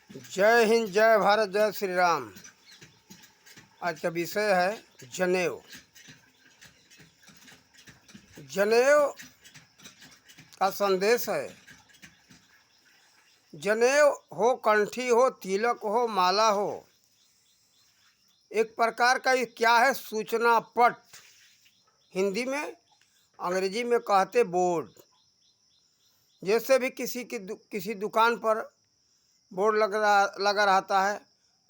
जय हिंद, जय भारत, जय श्री राम। आज का विषय है जनेऊ। जनेऊ का संदेश है। जनेऊ हो, कंठी हो, तिलक हो, माला हो, एक प्रकार का ये क्या है? सूचना पट। हिंदी में, अंग्रेजी में कहते बोर्ड। जैसे भी किसी दुकान पर बोर्ड लगा रहता है,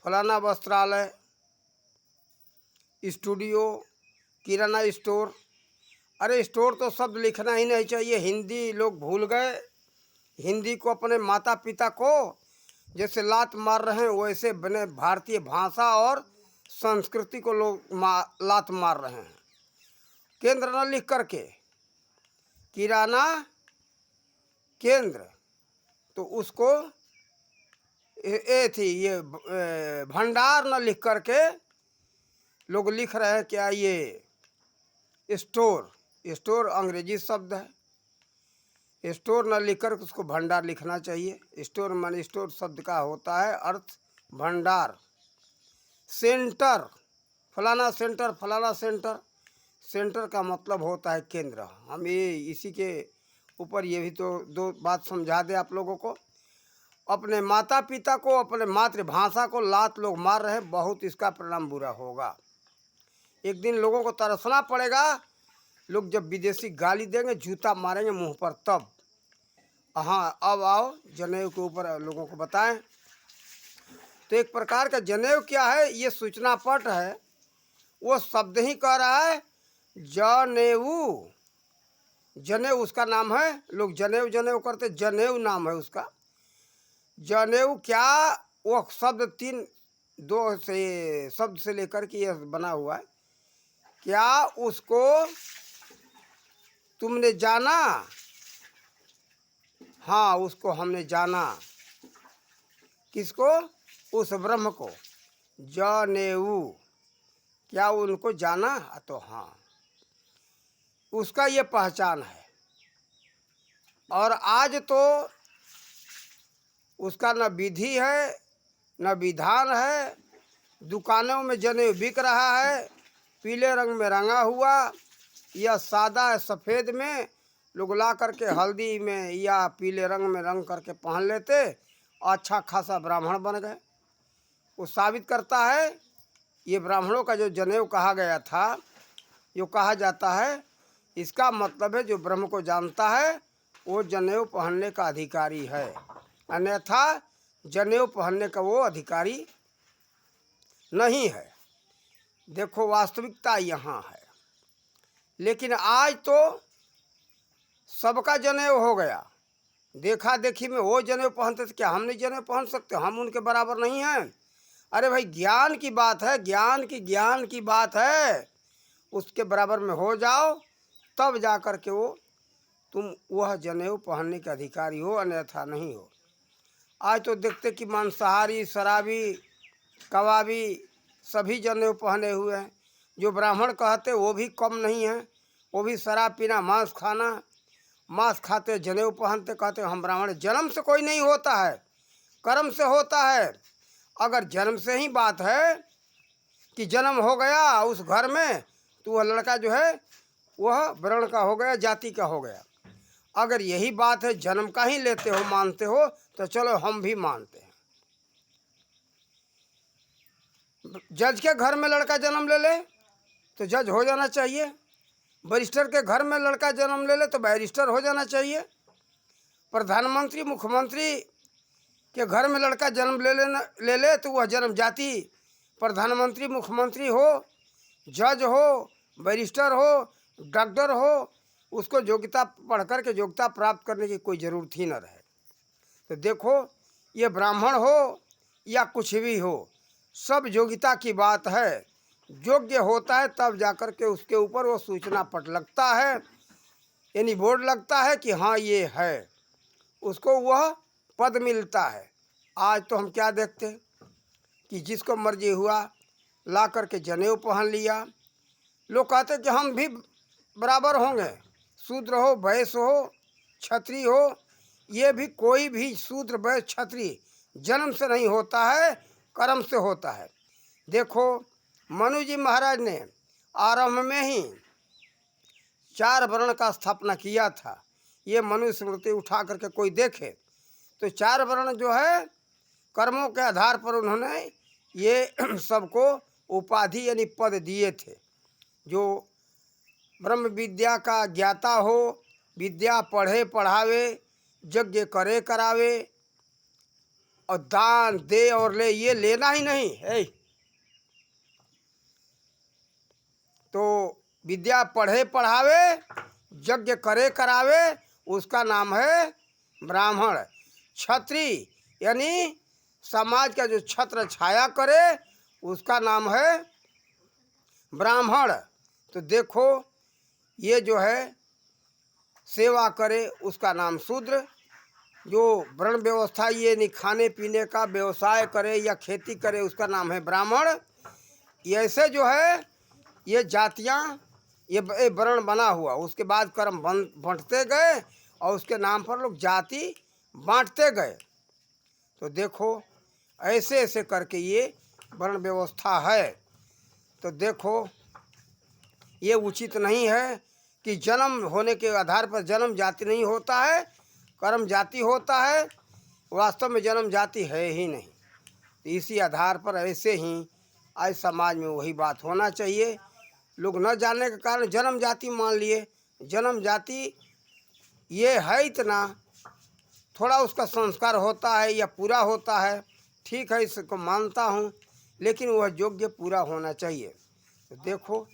फलाना वस्त्रालय, स्टूडियो, किराना स्टोर। अरे स्टोर तो शब्द लिखना ही नहीं चाहिए। हिंदी लोग भूल गए। हिंदी को अपने माता पिता को जैसे लात मार रहे हैं, वैसे बने भारतीय भाषा और संस्कृति को लोग लात मार रहे हैं। केंद्र न लिख करके किराना केंद्र, तो उसको ये भंडार न लिख करके लोग लिख रहे हैं क्या? ये स्टोर। स्टोर अंग्रेजी शब्द है। स्टोर न लिखकर उसको भंडार लिखना चाहिए। स्टोर माने, स्टोर शब्द का होता है अर्थ भंडार। सेंटर, फलाना सेंटर, फलाना सेंटर। सेंटर का मतलब होता है केंद्र। हम ये इसी के ऊपर ये भी तो दो बात समझा दे आप लोगों को। अपने माता पिता को, अपने मातृभाषा को लात लोग मार रहे हैं, बहुत इसका परिणाम बुरा होगा। एक दिन लोगों को तरसना पड़ेगा। लोग जब विदेशी गाली देंगे, जूता मारेंगे मुंह पर, तब। हाँ, अब आओ जनेऊ के ऊपर लोगों को बताएं। तो एक प्रकार का जनेऊ क्या है? ये सूचना पट है। वो शब्द ही कह रहा है जनेऊ। जनेऊ उसका नाम है। लोग जनेऊ जनेऊ करते, जनेऊ नाम है उसका। जनेऊ क्या? वो शब्द दो से शब्द से लेकर के यह बना हुआ है। क्या उसको तुमने जाना? हाँ, उसको हमने जाना। किसको? उस ब्रह्म को। जनेऊ, क्या उनको जाना? तो हाँ, उसका ये पहचान है। और आज तो उसका न विधि है न विधान है। दुकानों में जनेऊ बिक रहा है, पीले रंग में रंगा हुआ या सादा सफ़ेद में। लोग ला करके हल्दी में या पीले रंग में रंग करके पहन लेते, अच्छा खासा ब्राह्मण बन गए। वो साबित करता है ये ब्राह्मणों का जो जनेऊ कहा गया था, जो कहा जाता है, इसका मतलब है जो ब्रह्म को जानता है वो जनेऊ पहनने का अधिकारी है। अन्यथा जनेऊ पहनने का वो अधिकारी नहीं है। देखो, वास्तविकता यहाँ है। लेकिन आज तो सबका जनेऊ हो गया। देखा देखी में वो जनेऊ पहनते थे, क्या हम नहीं जनेऊ पहन सकते? हम उनके बराबर नहीं हैं। अरे भाई, ज्ञान की बात है, ज्ञान की बात है। उसके बराबर में हो जाओ, तब जा कर के वो तुम वह जनेऊ पहनने के अधिकारी हो, अन्यथा नहीं हो। आज तो देखते कि मांसाहारी, शराबी, कबाबी सभी जनेऊ पहने हुए हैं। जो ब्राह्मण कहते वो भी कम नहीं है। वो भी शराब पीना, मांस खाना, मांस खाते, जनेऊ पहनते, कहते हम ब्राह्मण। जन्म से कोई नहीं होता है, कर्म से होता है। अगर जन्म से ही बात है कि जन्म हो गया उस घर में, तो वह लड़का जो है वह वर्ण का हो गया, जाति का हो गया। अगर यही बात है, जन्म का ही लेते हो, मानते हो, तो चलो हम भी मानते हैं। जज के घर में लड़का जन्म ले ले तो जज हो जाना चाहिए। बैरिस्टर के घर में लड़का जन्म ले ले तो बैरिस्टर हो जाना चाहिए। प्रधानमंत्री, मुख्यमंत्री के घर में लड़का जन्म ले ले तो वह जन्म जाति प्रधानमंत्री, मुख्यमंत्री हो, जज हो, बैरिस्टर हो, डॉक्टर हो, उसको योग्यता पढ़ कर के योग्यता प्राप्त करने की कोई ज़रूरत ही न रहे। तो देखो, ये ब्राह्मण हो या कुछ भी हो, सब योग्यता की बात है। योग्य होता है तब जाकर के उसके ऊपर वो सूचना पट लगता है, यानी बोर्ड लगता है कि हाँ ये है, उसको वह पद मिलता है। आज तो हम क्या देखते कि जिसको मर्जी हुआ ला करके जनेऊ पहन लिया। लोग कहते कि हम भी बराबर होंगे, शूद्र हो, वैश्य हो, क्षत्रिय हो, ये भी कोई भी शूद्र, वैश्य, क्षत्रिय जन्म से नहीं होता है, कर्म से होता है। देखो मनु जी महाराज ने आरंभ में ही 4 वर्ण का स्थापना किया था। ये मनु स्मृति उठा करके कोई देखे तो 4 वर्ण जो है कर्मों के आधार पर उन्होंने ये सबको उपाधि यानी पद दिए थे। जो ब्रह्म विद्या का ज्ञाता हो, विद्या पढ़े पढ़ावे, यज्ञ करे करावे और दान दे और ले, ये लेना ही नहीं है। तो विद्या पढ़े पढ़ावे, यज्ञ करे करावे, उसका नाम है ब्राह्मण। क्षत्रिय यानी समाज का जो छत्र छाया करे, उसका नाम है ब्राह्मण। तो देखो ये जो है सेवा करे, उसका नाम शूद्र। जो वर्ण व्यवस्था ये नहीं खाने पीने का व्यवसाय करे या खेती करे, उसका नाम है ब्राह्मण। ऐसे जो है ये जातियाँ, ये वर्ण बना हुआ, उसके बाद कर्म बांटते गए और उसके नाम पर लोग जाति बांटते गए। तो देखो ऐसे ऐसे करके ये वर्ण व्यवस्था है। तो देखो ये उचित नहीं है कि जन्म होने के आधार पर जन्म जाति नहीं होता है, कर्म जाति होता है। वास्तव में जन्म जाति है ही नहीं। तो इसी आधार पर ऐसे ही आज समाज में वही बात होना चाहिए। लोग न जानने के कारण जन्म जाति मान लिए। जन्म जाति ये है इतना, थोड़ा उसका संस्कार होता है या पूरा होता है, ठीक है, इसको मानता हूँ, लेकिन वह योग्य पूरा होना चाहिए। तो देखो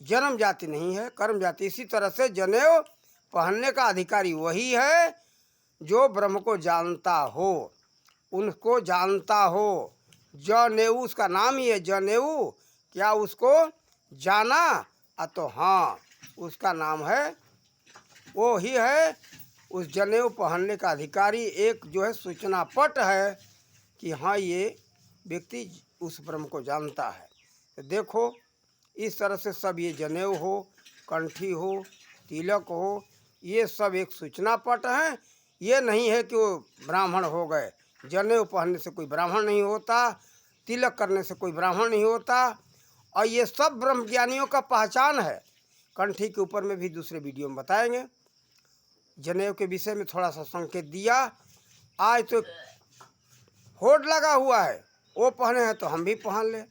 जन्म जाति नहीं है, कर्म जाति। इसी तरह से जनेऊ पहनने का अधिकारी वही है जो ब्रह्म को जानता हो, उनको जानता हो। जनेऊ उसका नाम ही है, जनेऊ। क्या उसको जाना? तो हाँ, उसका नाम है, वो ही है उस जनेऊ पहनने का अधिकारी। एक जो है सूचना पट है कि हाँ ये व्यक्ति उस ब्रह्म को जानता है। तो देखो इस तरह से सब ये जनेऊ हो, कंठी हो, तिलक हो, ये सब एक सूचना पट है। ये नहीं है कि वो ब्राह्मण हो गए। जनेऊ पहनने से कोई ब्राह्मण नहीं होता, तिलक करने से कोई ब्राह्मण नहीं होता। और ये सब ब्रह्मज्ञानियों का पहचान है। कंठी के ऊपर में भी दूसरे वीडियो में बताएंगे। जनेऊ के विषय में थोड़ा सा संकेत दिया। आज तो होड़ लगा हुआ है, वो पहने हैं तो हम भी पहन ले।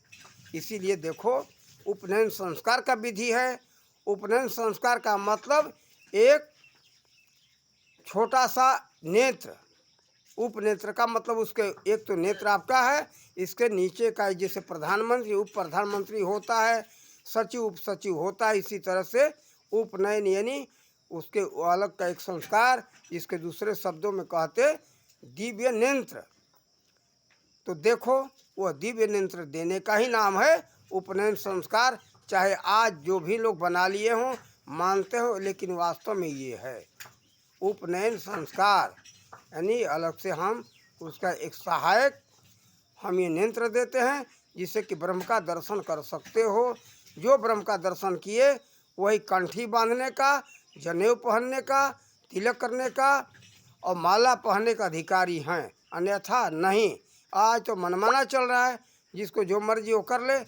इसीलिए देखो उपनयन संस्कार का विधि है। उपनयन संस्कार का मतलब एक छोटा सा नेत्र। उपनेत्र का मतलब उसके एक तो नेत्र आपका है, इसके नीचे का जैसे प्रधानमंत्री उप प्रधानमंत्री होता है, सचिव उप सचिव होता है, इसी तरह से उपनयन यानी उसके अलग का एक संस्कार, जिसके दूसरे शब्दों में कहते दिव्य नेत्र। तो देखो वह दिव्य नेत्र देने का ही नाम है उपनयन संस्कार। चाहे आज जो भी लोग बना लिए हों, मानते हो, लेकिन वास्तव में ये है उपनयन संस्कार। यानी अलग से हम उसका एक सहायक हम ये नेत्र देते हैं, जिससे कि ब्रह्म का दर्शन कर सकते हो। जो ब्रह्म का दर्शन किए वही कंठी बांधने का, जनेऊ पहनने का, तिलक करने का और माला पहनने का अधिकारी हैं, अन्यथा नहीं। आज तो मनमाना चल रहा है, जिसको जो मर्जी वो कर ले।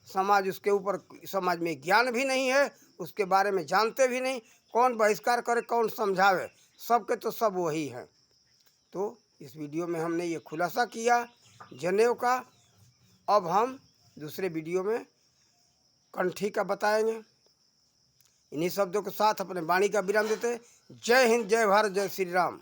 समाज उसके ऊपर, समाज में ज्ञान भी नहीं है, उसके बारे में जानते भी नहीं। कौन बहिष्कार करे, कौन समझावे, सबके तो सब वही हैं। तो इस वीडियो में हमने ये खुलासा किया जनेऊ का। अब हम दूसरे वीडियो में कंठी का बताएंगे। इन्हीं शब्दों के साथ अपने वाणी का विराम देते। जय हिंद, जय भारत, जय श्री राम।